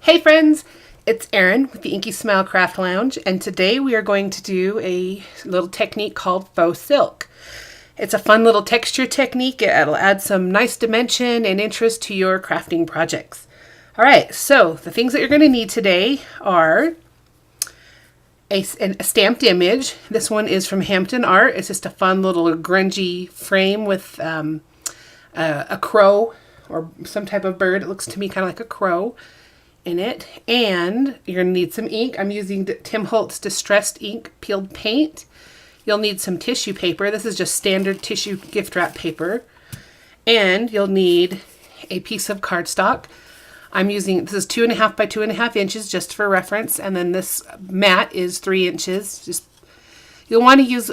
Hey friends, it's Erin with the Inky Smile Craft Lounge, and today we are going to do a little technique called faux silk. It's a fun little texture technique. It'll add some nice dimension and interest to your crafting projects. All right, so the things that you're going to need today are a stamped image. This one is from Hampton Art. It's just a fun little grungy frame with a crow or some type of bird. It looks to me kind of like a crow in it. And you're going to need some ink. I'm using Tim Holtz Distressed Ink Peeled Paint. You'll need some tissue paper. This is just standard tissue gift wrap paper. And you'll need a piece of cardstock. I'm using, this is 2.5 by 2.5 inches just for reference. And then this mat is 3 inches. Just, you'll want to use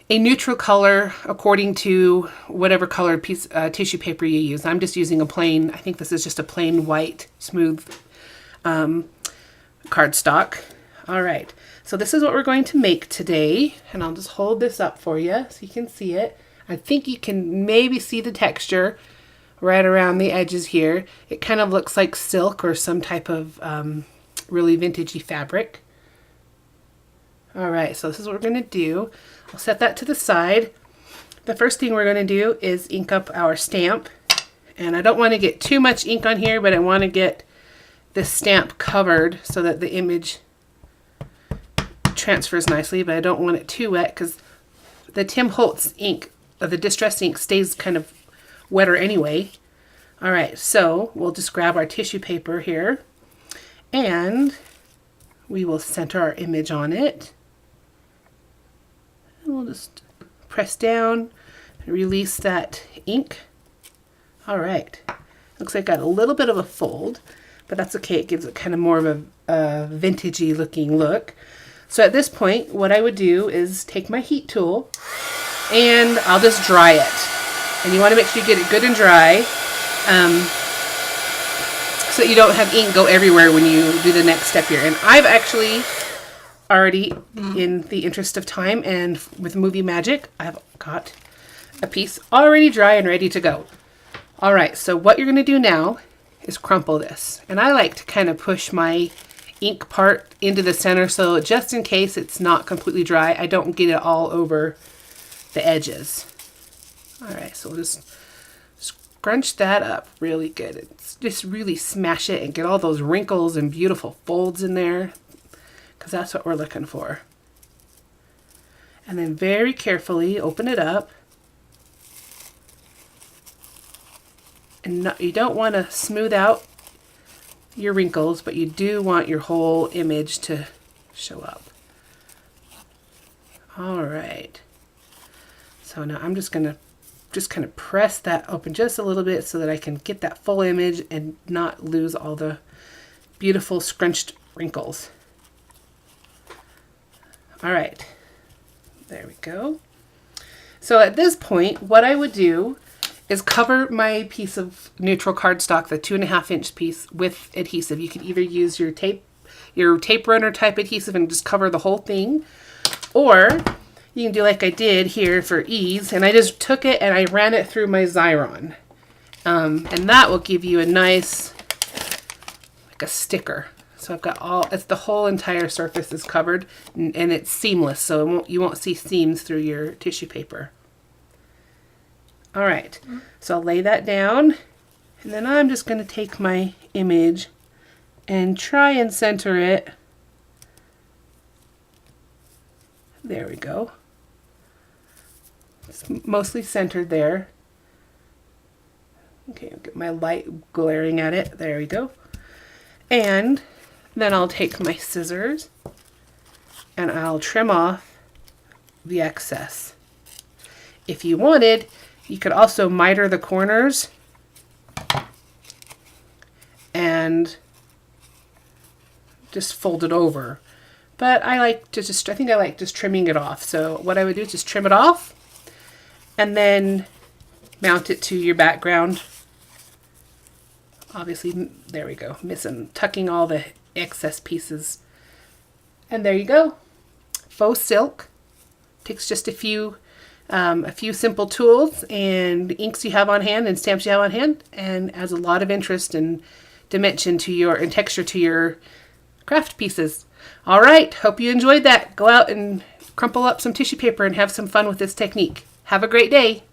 a neutral color according to whatever colored piece tissue paper you use. I'm just using a plain, I think this is just a plain white, smooth cardstock. All right, so this is what we're going to make today. And I'll just hold this up for you so you can see it. I think you can maybe see the texture right around the edges here. It kind of looks like silk or some type of really vintagey fabric. All right, so this is what we're going to do. I'll set that to the side. The first thing we're going to do is ink up our stamp. And I don't want to get too much ink on here, but I want to get this stamp covered so that the image transfers nicely, but I don't want it too wet because the Tim Holtz ink, the distressed ink, stays kind of wetter anyway. All right, so we'll just grab our tissue paper here and we will center our image on it. And we'll just press down and release that ink. All right, looks like I got a little bit of a fold, but that's okay. It gives it kind of more of a vintagey looking look. So at this point, what I would do is take my heat tool and I'll just dry it. And you want to make sure you get it good and dry so that you don't have ink go everywhere when you do the next step here. And I've actually already, in the interest of time and with movie magic, I've got a piece already dry and ready to go. All right, so what you're going to do now is crumple this. And I like to kind of push my ink part into the center so just in case it's not completely dry, I don't get it all over the edges. All right, so we'll just scrunch that up really good. It's just really smash it and get all those wrinkles and beautiful folds in there because that's what we're looking for. And then very carefully open it up. And you don't want to smooth out your wrinkles, but you do want your whole image to show up. All right. So now I'm just going to kind of press that open just a little bit so that I can get that full image and not lose all the beautiful scrunched wrinkles. All right, there we go. So at this point, what I would do is cover my piece of neutral cardstock, the 2.5 inch piece, with adhesive. You can either use your tape runner type adhesive and just cover the whole thing, or you can do like I did here for ease, and I just took it and I ran it through my Xyron. And that will give you a nice, like a sticker. So I've got it's the whole entire surface is covered and it's seamless, so you won't see seams through your tissue paper. All right, so I'll lay that down, and then I'm just going to take my image and try and center it. There we go. It's mostly centered there. Okay, I'll get my light glaring at it. There we go. And then I'll take my scissors and I'll trim off the excess. If you wanted, you could also miter the corners and just fold it over. But I like to I think I like just trimming it off. So what I would do is just trim it off and then mount it to your background. Obviously, there we go, tucking all the excess pieces. And there you go. Faux silk. Takes just a few simple tools and inks you have on hand and stamps you have on hand, and adds a lot of interest and dimension to your and texture to your craft pieces. All right, hope you enjoyed that. Go out and crumple up some tissue paper and have some fun with this technique. Have a great day.